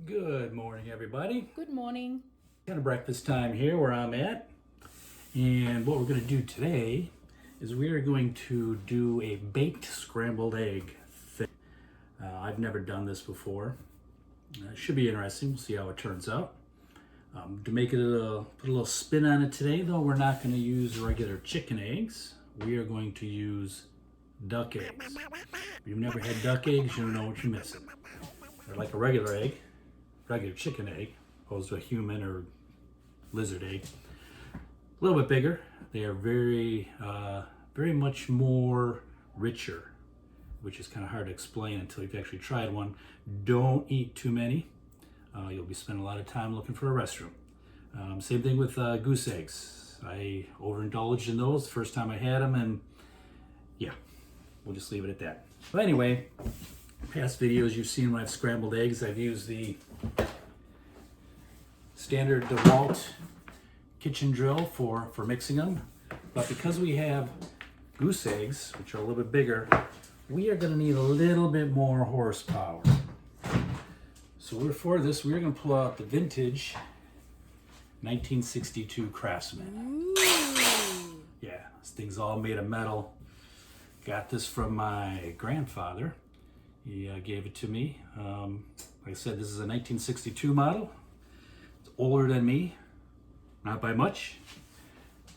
Good morning, everybody. Good morning. Kind of breakfast time here where I'm at. And what we're going to do today is we are going to do a baked scrambled egg thing. I've never done this before. It should be interesting. We'll see how it turns out. To make it put a little spin on it today, though, we're not going to use regular chicken eggs. We are going to use duck eggs. If you've never had duck eggs, you don't know what you're missing. They're like a regular egg. Regular chicken egg, opposed to a human or lizard egg. A little bit bigger. They are very much more richer, which is kind of hard to explain until you've actually tried one. Don't eat too many. You'll be spending a lot of time looking for a restroom. Same thing with goose eggs. I overindulged in those the first time I had them, and yeah, we'll just leave it at that. But anyway, past videos you've seen when I've scrambled eggs, I've used the standard DeWalt kitchen drill for mixing them. But because we have goose eggs, which are a little bit bigger, we are going to need a little bit more horsepower. So for this, we're going to pull out the vintage 1962 Craftsman. Ooh. Yeah, this thing's all made of metal. Got this from my grandfather. He gave it to me. Like I said, this is a 1962 model. It's older than me, not by much.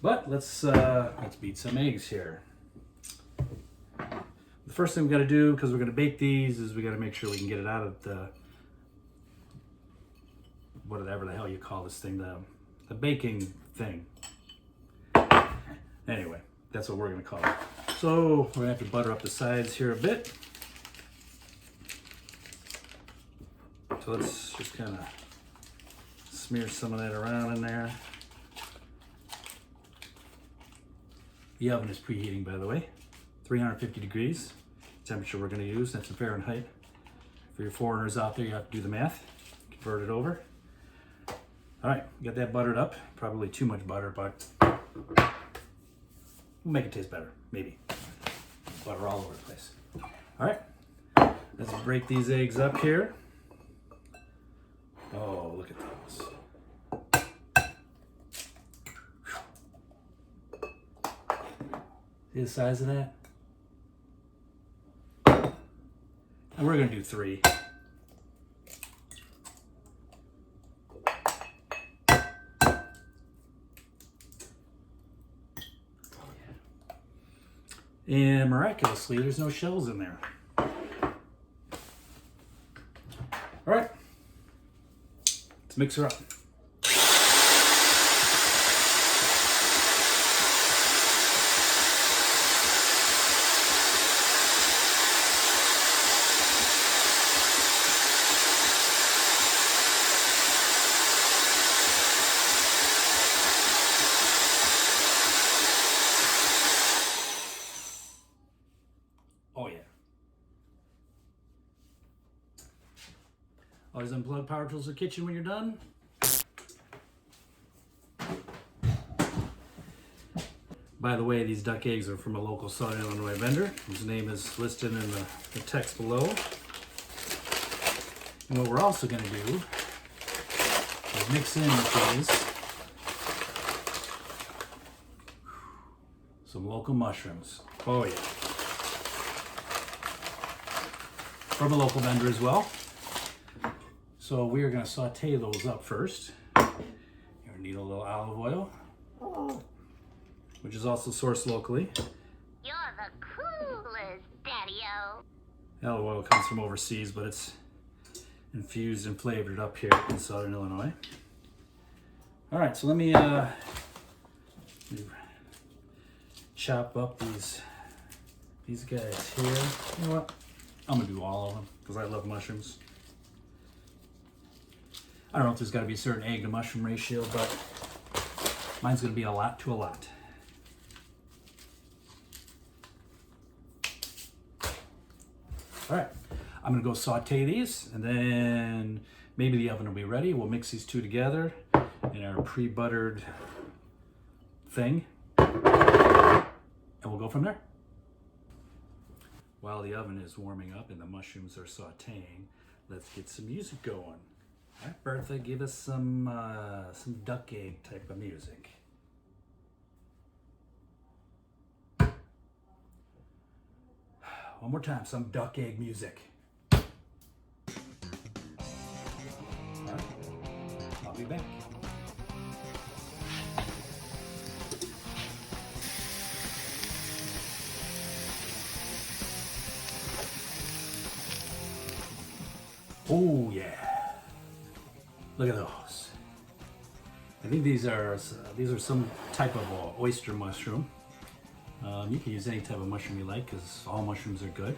But let's beat some eggs here. The first thing we got to do, because we're going to bake these, is we got to make sure we can get it out of the whatever the hell you call this thing, the baking thing. Anyway, that's what we're going to call it. So we're going to have to butter up the sides here a bit. So let's just kind of smear some of that around in there. The oven is preheating, by the way. 350 degrees, temperature we're going to use. That's in Fahrenheit. For your foreigners out there, you have to do the math. Convert it over. All right, got that buttered up. Probably too much butter, but we'll make it taste better, maybe. Butter all over the place. All right, let's break these eggs up here. Oh, look at those. See the size of that? And we're going to do 3. And miraculously, there's no shells in there. All right. Let's mix her up. Oh yeah. Always unplug power tools in the kitchen when you're done. By the way, these duck eggs are from a local Southern Illinois vendor, whose name is listed in the text below. And what we're also going to do is mix in with these some local mushrooms. Oh yeah. From a local vendor as well. So we are going to saute those up first. You're going to need a little olive oil, which is also sourced locally. You're the coolest, Daddy-O. Olive oil comes from overseas, but it's infused and flavored up here in Southern Illinois. All right, so let me chop up these guys here. You know what? I'm gonna do all of them because I love mushrooms. I don't know if there's got to be a certain egg to mushroom ratio, but mine's gonna be a lot to a lot. All right, I'm gonna go saute these, and then maybe the oven will be ready. We'll mix these two together in our pre-buttered thing, and we'll go from there. While the oven is warming up and the mushrooms are sauteing, let's get some music going. All right, Bertha, give us some duck egg type of music. One more time, some duck egg music. All right, I'll be back. Oh yeah, look at those. I think these are some type of oyster mushroom. You can use any type of mushroom you like because all mushrooms are good.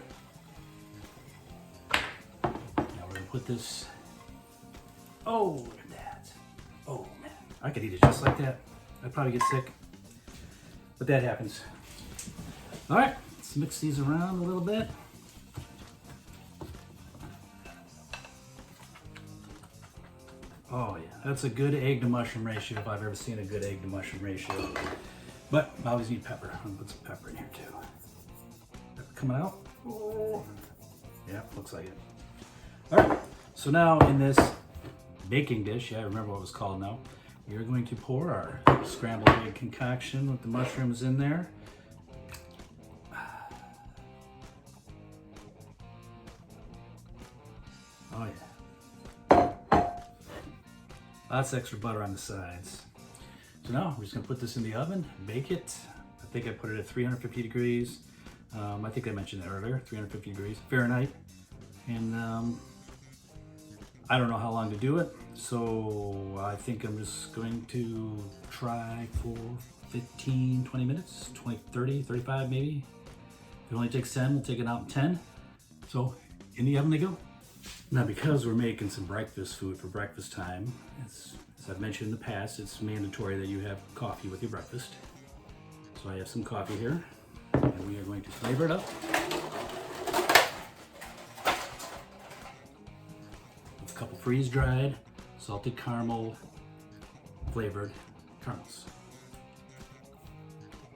Now we're gonna put this. Oh, look at that. Oh man, I could eat it just like that. I'd probably get sick, but that happens. All right, let's mix these around a little bit. Oh yeah, that's a good egg to mushroom ratio if I've ever seen a good egg to mushroom ratio. But I always need pepper. I'm gonna put some pepper in here too. Pepper coming out. Oh. Yeah, looks like it. All right, so now in this baking dish, yeah, I remember what it was called now, we're going to pour our scrambled egg concoction with the mushrooms in there. Oh yeah. Lots of extra butter on the sides. So now we're just gonna put this in the oven, bake it. I think I put it at 350 degrees. I think I mentioned that earlier, 350 degrees Fahrenheit. And I don't know how long to do it. So I think I'm just going to try for 15, 20 minutes, 20, 30, 35 maybe. If it only takes 10, we'll take it out in 10. So in the oven they go. Now, because we're making some breakfast food for breakfast time, as I've mentioned in the past, it's mandatory that you have coffee with your breakfast. So I have some coffee here, and we are going to flavor it up with a couple freeze-dried, salted caramel flavored caramels.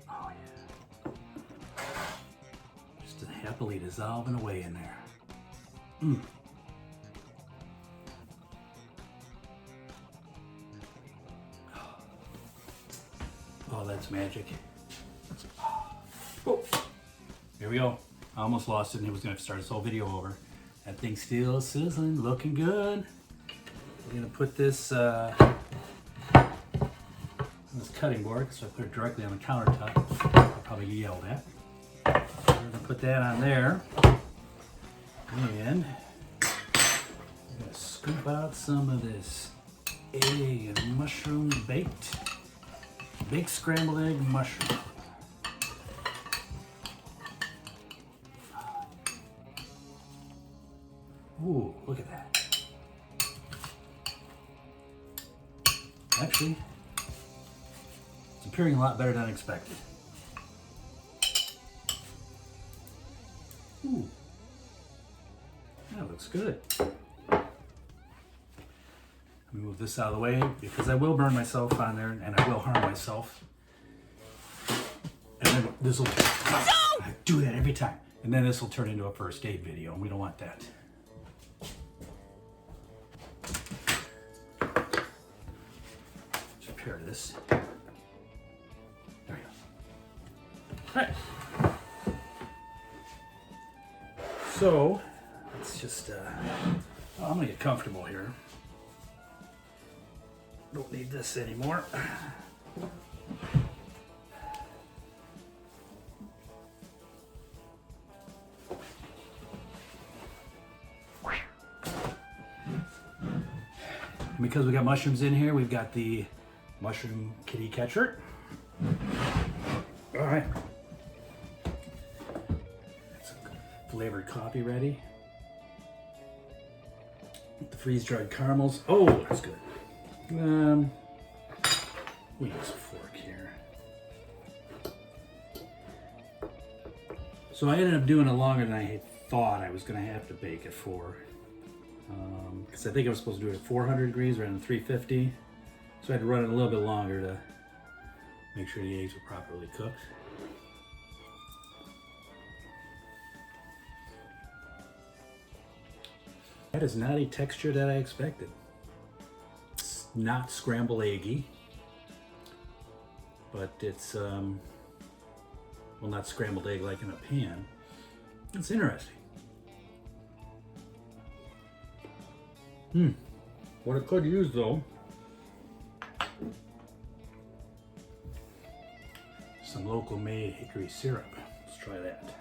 Oh yeah. Just happily dissolving away in there. Mm. Oh, that's magic. Oh, here we go. I almost lost it and it was gonna start this whole video over. That thing's still sizzling, looking good. We're gonna put this on this cutting board, so I put it directly on the countertop. I'll probably get yelled at. We're gonna put that on there. And I'm gonna scoop out some of this egg and mushroom baked scrambled egg mushroom. Ooh, look at that. Actually, it's appearing a lot better than expected. Ooh. That looks good. Let me move this out of the way because I will burn myself on there and I will harm myself. And then this will I do that every time. And then this will turn into a first aid video and we don't want that. Just prepare this. There we go. All right. So let's just, I'm gonna get comfortable here. Don't need this anymore. Because we got mushrooms in here, we've got the mushroom kitty catcher. All right. Flavored coffee ready. With the freeze-dried caramels. Oh, that's good. We use a fork here. So I ended up doing it longer than I thought I was going to have to bake it for. Because I think I was supposed to do it at 400 degrees rather than 350. So I had to run it a little bit longer to make sure the eggs were properly cooked. That is not a texture that I expected. not scrambled eggy, but it's well, not scrambled egg like in a pan. It's interesting. What it could use though, some local made hickory syrup. Let's try that.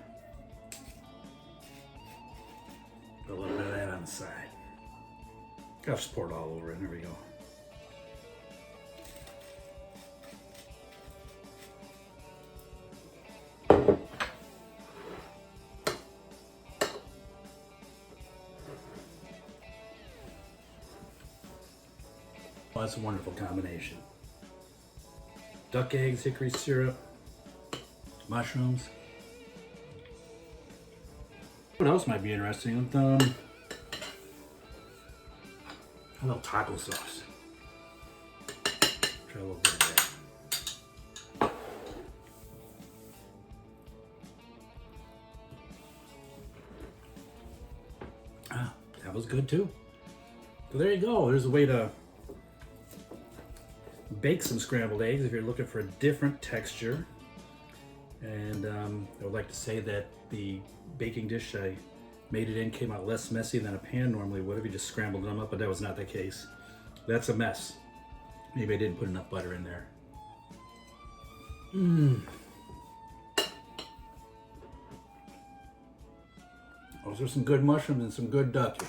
Put a little bit of that on the side. I'll just pour it all over it. There we go. Well, that's a wonderful combination. Duck eggs, hickory syrup, mushrooms. What else might be interesting? A little taco sauce. Try a little bit of that. Ah, that was good too. So there you go. There's a way to bake some scrambled eggs if you're looking for a different texture. And I would like to say that the baking dish I made it in came out less messy than a pan normally would if you just scrambled them up, but that was not the case. That's a mess. Maybe I didn't put enough butter in there. Those are some good mushrooms and some good ducky.